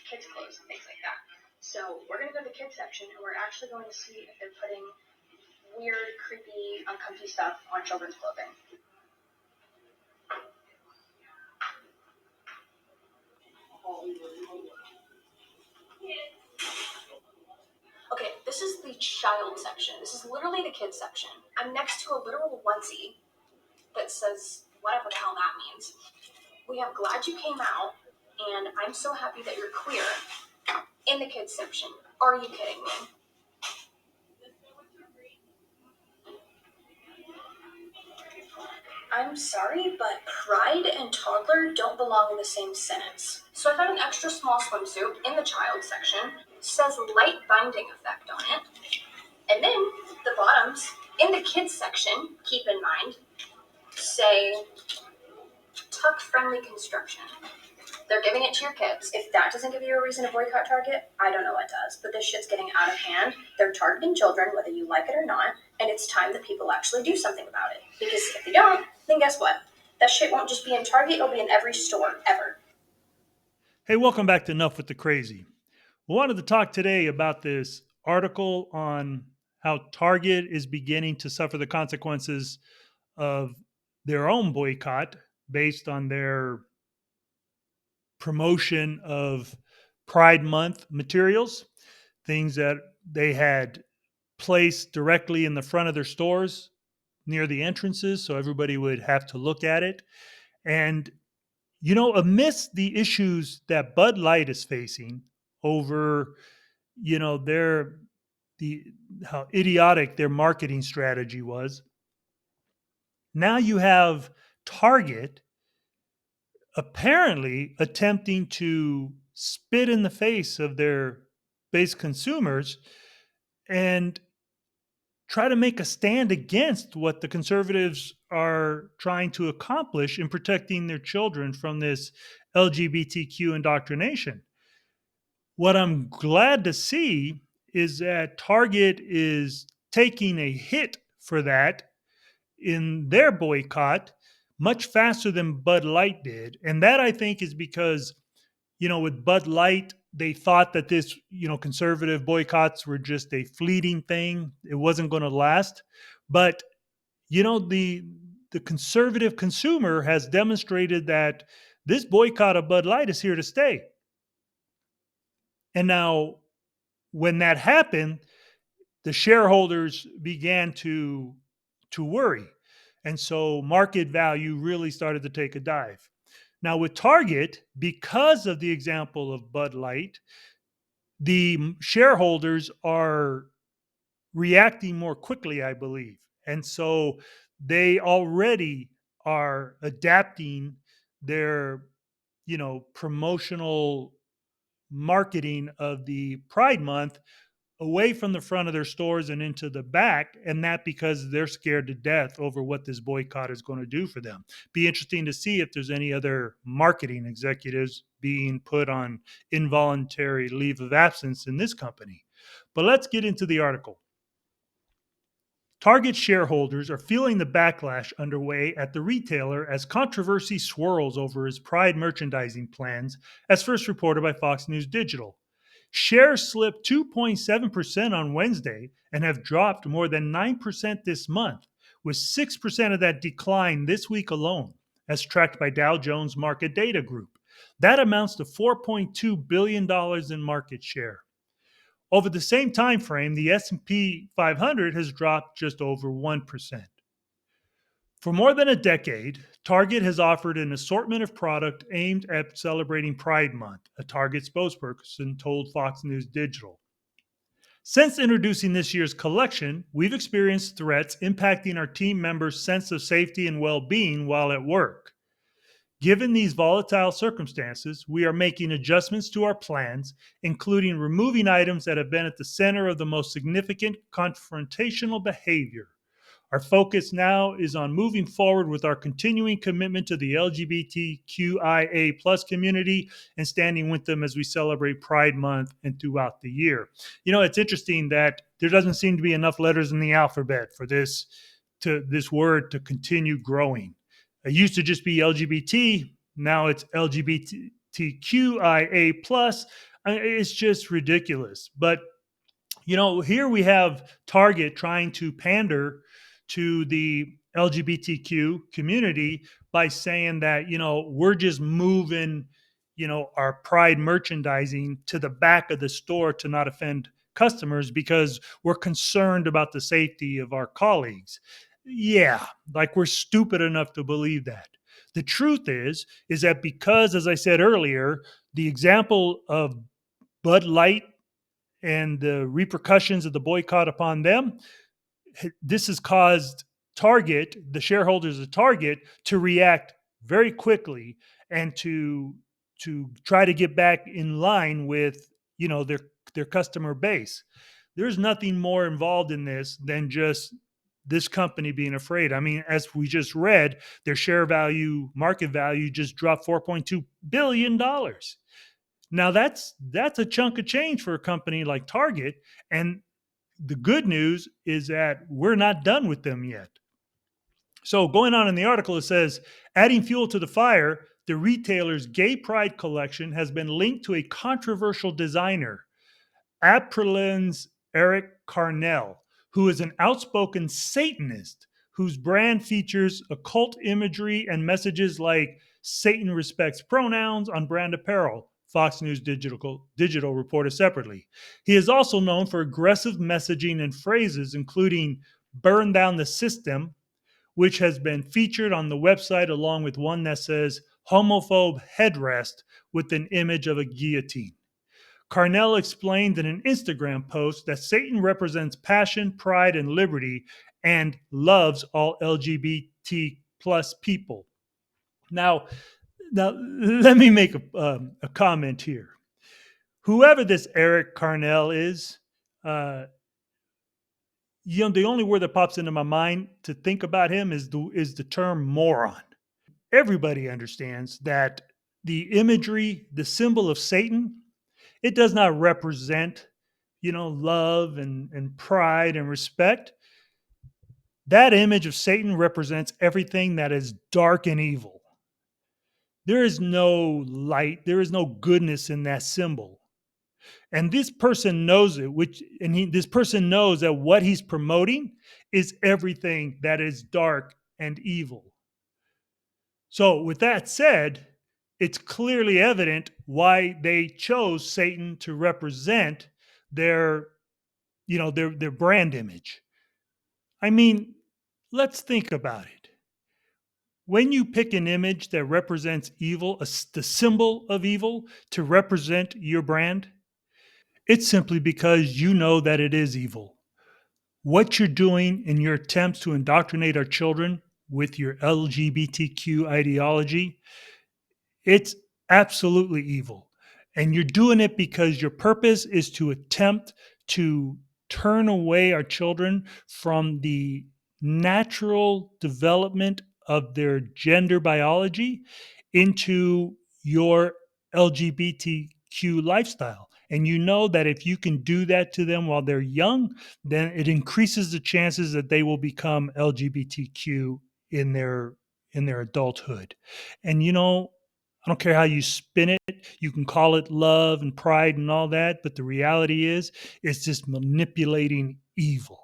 kids' clothes and things like that. So we're going to go to the kids section, and we're actually going to see if they're putting weird, creepy, uncomfy stuff on children's clothing. Okay, this is the child section. This is literally the kids section. I'm next to a literal onesie that says whatever the hell that means. We have glad you came out, and I'm so happy that you're queer in the kids section. Are you kidding me? I'm sorry, but pride and toddler don't belong in the same sentence. So I found an extra small swimsuit in the child section. Says light binding effect on it. And then the bottoms in the kids section, keep in mind, say tuck friendly construction. They're giving it to your kids. If that doesn't give you a reason to boycott Target, I don't know what does. But this shit's getting out of hand. They're targeting children, whether you like it or not, and it's time that people actually do something about it. Because if they don't, then guess what? That shit won't just be in Target, it'll be in every store, ever. Hey, welcome back to Enough with the Crazy. We wanted to talk today about this article on how Target is beginning to suffer the consequences of their own boycott based on their promotion of Pride Month materials, things that they had placed directly in the front of their stores near the entrances so everybody would have to look at it. And, amidst the issues that Bud Light is facing over, their the how idiotic their marketing strategy was, now you have Target apparently attempting to spit in the face of their base consumers and try to make a stand against what the conservatives are trying to accomplish in protecting their children from this LGBTQ indoctrination. What I'm glad to see is that Target is taking a hit for that in their boycott much faster than Bud Light did. And that I think is because, with Bud Light, they thought that this, conservative boycotts were just a fleeting thing. It wasn't going to last. But, the conservative consumer has demonstrated that this boycott of Bud Light is here to stay. And now, when that happened, the shareholders began to worry. And so market value really started to take a dive. Now, with Target, because of the example of Bud Light, the shareholders are reacting more quickly, I believe. And so they already are adapting their, promotional marketing of the Pride Month away from the front of their stores and into the back, and that because they're scared to death over what this boycott is going to do for them. Be interesting to see if there's any other marketing executives being put on involuntary leave of absence in this company. But let's get into the article. Target shareholders are feeling the backlash underway at the retailer as controversy swirls over his Pride merchandising plans, as first reported by Fox News Digital. Shares slipped 2.7% on Wednesday and have dropped more than 9% this month, with 6% of that decline this week alone, as tracked by Dow Jones Market Data Group. That amounts to $4.2 billion in market share. Over the same time frame, the S&P 500 has dropped just over 1%. For more than a decade, Target has offered an assortment of product aimed at celebrating Pride Month, a Target spokesperson told Fox News Digital. Since introducing this year's collection, we've experienced threats impacting our team members' sense of safety and well-being while at work. Given these volatile circumstances, we are making adjustments to our plans, including removing items that have been at the center of the most significant confrontational behavior. Our focus now is on moving forward with our continuing commitment to the LGBTQIA plus community and standing with them as we celebrate Pride Month and throughout the year. It's interesting that there doesn't seem to be enough letters in the alphabet for this word to continue growing. It used to just be LGBT. Now it's LGBTQIA plus. It's just ridiculous. But here we have Target trying to pander to the LGBTQ community by saying that, we're just moving, our pride merchandising to the back of the store to not offend customers because we're concerned about the safety of our colleagues. Yeah, like we're stupid enough to believe that. The truth is that because, as I said earlier, the example of Bud Light and the repercussions of the boycott upon them, this has caused Target, the shareholders of Target, to react very quickly and to try to get back in line with their customer base. There's nothing more involved in this than just this company being afraid. I mean, as we just read, their share value, market value, just dropped $4.2 billion. Now that's a chunk of change for a company like Target. And the good news is that we're not done with them yet. So going on in the article, it says, adding fuel to the fire, the retailer's gay pride collection has been linked to a controversial designer, Aprilin's Eric Carnell, who is an outspoken Satanist whose brand features occult imagery and messages like Satan respects pronouns on brand apparel, Fox News Digital reported separately. He is also known for aggressive messaging and phrases, including burn down the system, which has been featured on the website along with one that says homophobe headrest with an image of a guillotine. Carnell explained in an Instagram post that Satan represents passion, pride, and liberty and loves all LGBT plus people. Now, let me make a comment here. Whoever this Eric Carnell is, the only word that pops into my mind to think about him is the term moron. Everybody understands that the imagery, the symbol of Satan, it does not represent, love and pride and respect. That image of Satan represents everything that is dark and evil. There is no light, there is no goodness in that symbol. And this person knows it, this person knows that what he's promoting is everything that is dark and evil. So, with that said, it's clearly evident why they chose Satan to represent their, their brand image. I mean, let's think about it. When you pick an image that represents evil, the symbol of evil, to represent your brand, it's simply because you know that it is evil. What you're doing in your attempts to indoctrinate our children with your LGBTQ ideology, it's absolutely evil. And you're doing it because your purpose is to attempt to turn away our children from the natural development of their gender biology into your LGBTQ lifestyle. And you know that if you can do that to them while they're young, then it increases the chances that they will become LGBTQ in their adulthood. And I don't care how you spin it. You can call it love and pride and all that, but the reality is it's just manipulating evil.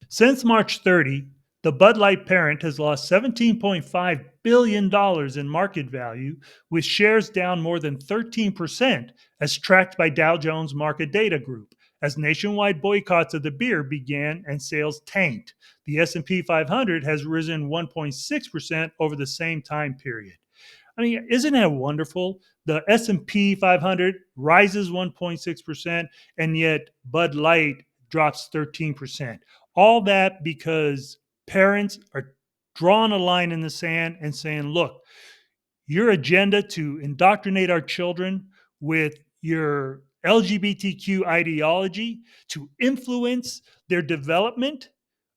Since March 30, the Bud Light parent has lost $17.5 billion in market value, with shares down more than 13%, as tracked by Dow Jones Market Data Group, as nationwide boycotts of the beer began and sales tanked. The S&P 500 has risen 1.6% over the same time period. I mean, isn't that wonderful? The S&P 500 rises 1.6%, and yet Bud Light drops 13%. All that because parents are drawing a line in the sand and saying, look, your agenda to indoctrinate our children with your LGBTQ ideology, to influence their development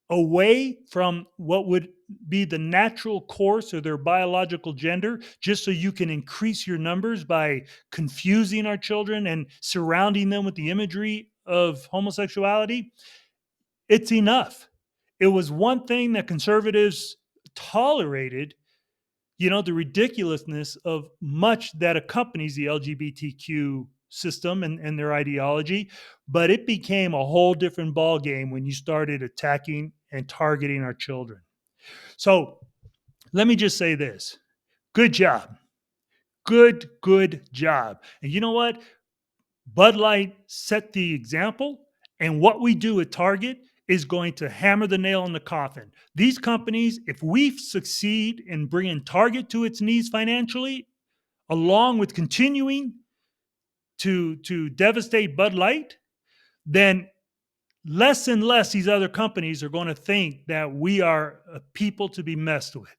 away from what would be the natural course of their biological gender, just so you can increase your numbers by confusing our children and surrounding them with the imagery of homosexuality, it's enough. It was one thing that conservatives tolerated, the ridiculousness of much that accompanies the LGBTQ system and their ideology, but it became a whole different ball game when you started attacking and targeting our children. So let me just say this: good job, good job. And you know what? Bud Light set the example, and what we do at Target is going to hammer the nail in the coffin. These companies, if we succeed in bringing Target to its knees financially, along with continuing to devastate Bud Light, then less and less these other companies are going to think that we are a people to be messed with.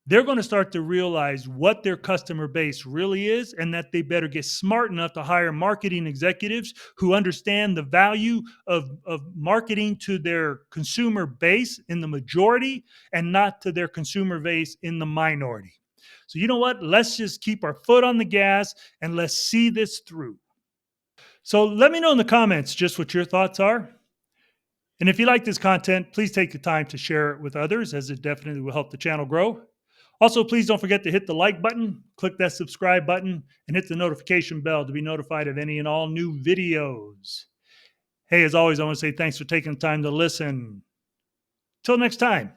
They're going to start to realize what their customer base really is, and that they better get smart enough to hire marketing executives who understand the value of marketing to their consumer base in the majority and not to their consumer base in the minority. So, you know what? Let's just keep our foot on the gas and let's see this through. So, let me know in the comments just what your thoughts are. And if you like this content, please take the time to share it with others, as it definitely will help the channel grow. Also, please don't forget to hit the like button, click that subscribe button, and hit the notification bell to be notified of any and all new videos. Hey, as always, I want to say thanks for taking the time to listen. Till next time.